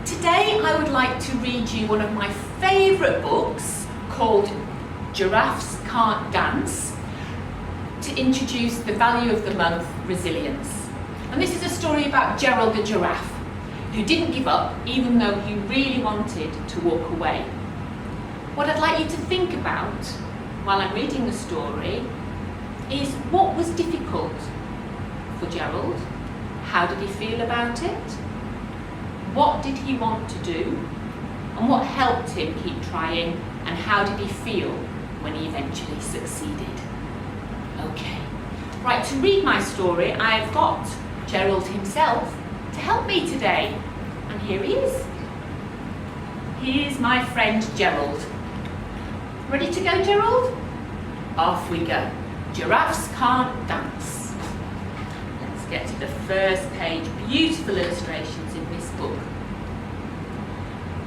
Today I would like to read you one of my favourite books called Giraffes Can't Dance to introduce the value of the month, resilience. And this is a story about Gerald the giraffe, who didn't give up even though he really wanted to walk away. What I'd like you to think about while I'm reading the story is what was difficult for Gerald, how did he feel about it, what did he want to do, and what helped him keep trying, and how did he feel when he eventually succeeded. Okay, right, to read my story I've got Gerald himself to help me today, and here he is. Here's my friend Gerald. Ready to go, Gerald? Off we go. Giraffes Can't Dance. Let's get to the first page. Beautiful illustrations in this book.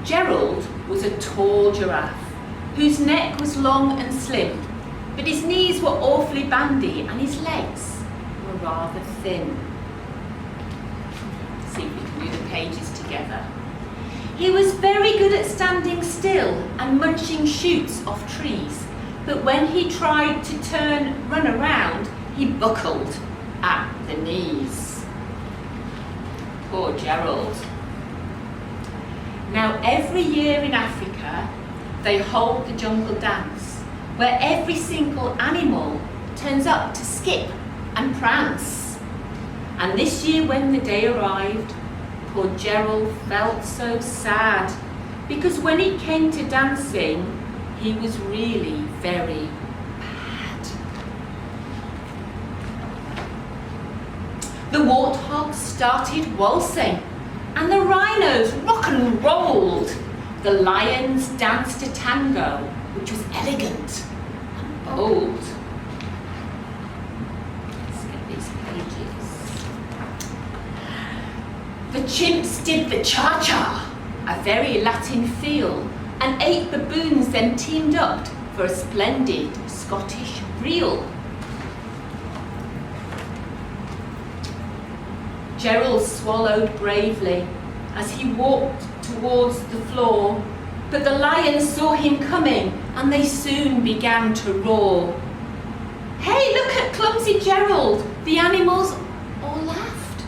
Gerald was a tall giraffe whose neck was long and slim, but his knees were awfully bandy and his legs were rather thin. Let's see if we can do the pages together. He was very good at standing still and munching shoots off trees, but when he tried to run around, he buckled at the knees. Poor Gerald. Now every year in Africa, they hold the jungle dance, where every single animal turns up to skip and prance. And this year when the day arrived, poor Gerald felt so sad, because when it came to dancing, he was really very bad. The warthogs started waltzing, and the rhinos rock and rolled. The lions danced a tango, which was elegant and bold. Let's get these pages. The chimps did the cha-cha, a very Latin feel, and 8 baboons then teamed up for a splendid Scottish reel. Gerald swallowed bravely as he walked towards the floor, but the lions saw him coming and they soon began to roar. Hey, look at clumsy Gerald! The animals all laughed.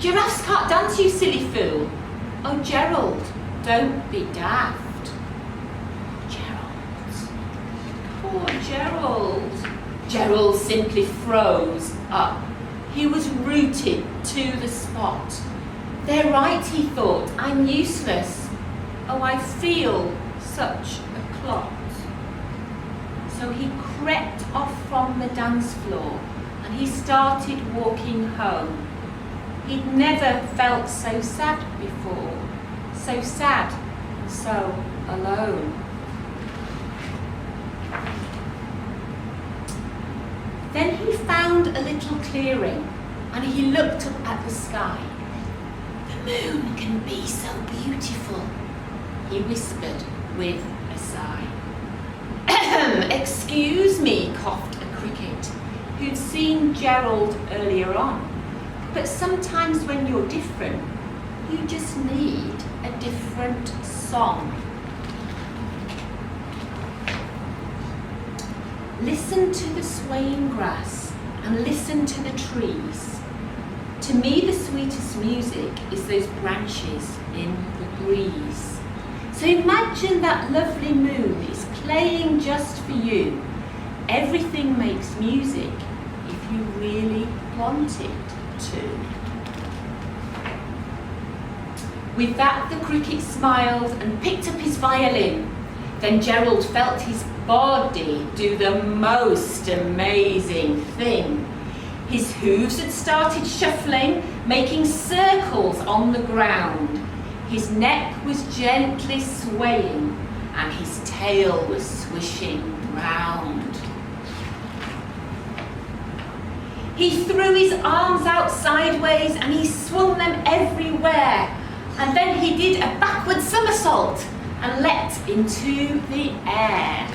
Giraffes can't dance, you silly fool. Oh, Gerald, don't be daft. Gerald. Poor Gerald. Gerald simply froze up. He was rooted to the spot. They're right, he thought, I'm useless. Oh, I feel such a clot. So he crept off from the dance floor and he started walking home. He'd never felt so sad before, so sad and so alone. Then he found a little clearing and he looked up at the sky. The moon can be so beautiful, he whispered with a sigh. Excuse me, coughed a cricket, who'd seen Gerald earlier on. But sometimes when you're different, you just need a different song. Listen to the swaying grass and listen to the trees. To me, the sweetest music is those branches in the breeze. So imagine that lovely moon is playing just for you. Everything makes music if you really want it to. With that, the cricket smiled and picked up his violin. Then Gerald felt his body do the most amazing thing. His hooves had started shuffling, making circles on the ground. His neck was gently swaying and his tail was swishing round. He threw his arms out sideways and he swung them everywhere. And then he did a backward somersault and leapt into the air.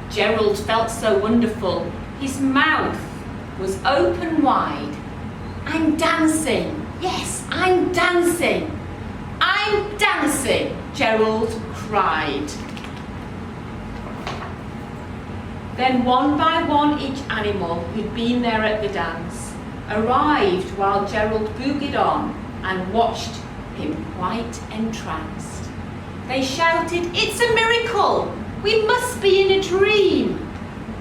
Gerald felt so wonderful. His mouth was open wide. I'm dancing. Yes, I'm dancing. dancing," Gerald cried. Then one by one each animal who'd been there at the dance arrived while Gerald boogied on and watched him quite entranced. They shouted, "It's a miracle! We must be in a dream!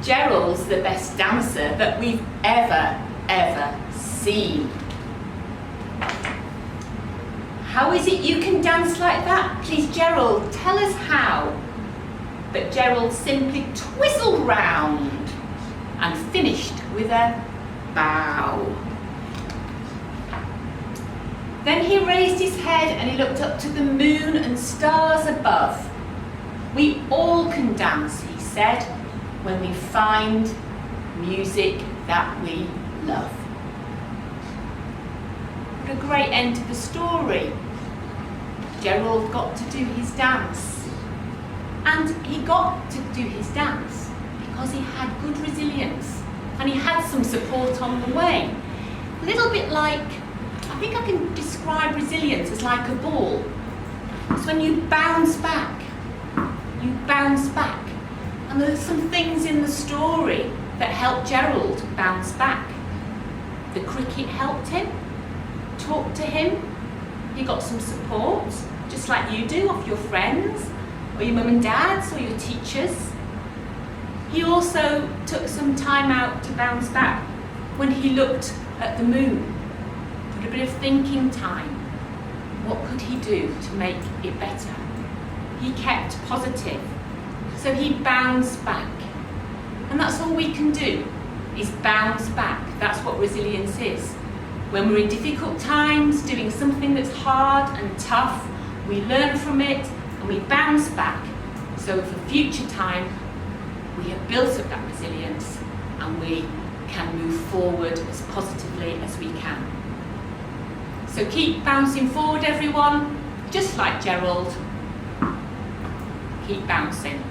Gerald's the best dancer that we've ever seen." "How is it you can dance like that? Please, Gerald, tell us how." But Gerald simply twizzled round and finished with a bow. Then he raised his head and he looked up to the moon and stars above. "We all can dance," he said, "when we find music that we love." What a great end to the story. Gerald got to do his dance. And he got to do his dance because he had good resilience and he had some support on the way. A little bit like, I think I can describe resilience as like a ball. It's when you bounce back. You bounce back. And there's some things in the story that helped Gerald bounce back. The cricket helped him, talked to him. He got some support, just like you do, off your friends, or your mum and dads, or your teachers. He also took some time out to bounce back when he looked at the moon. Put a bit of thinking time. What could he do to make it better? He kept positive. So he bounced back. And that's all we can do, is bounce back. That's what resilience is. When we're in difficult times, doing something that's hard and tough, we learn from it and we bounce back. So for future time, we have built up that resilience and we can move forward as positively as we can. So keep bouncing forward, everyone, just like Gerald. Keep bouncing.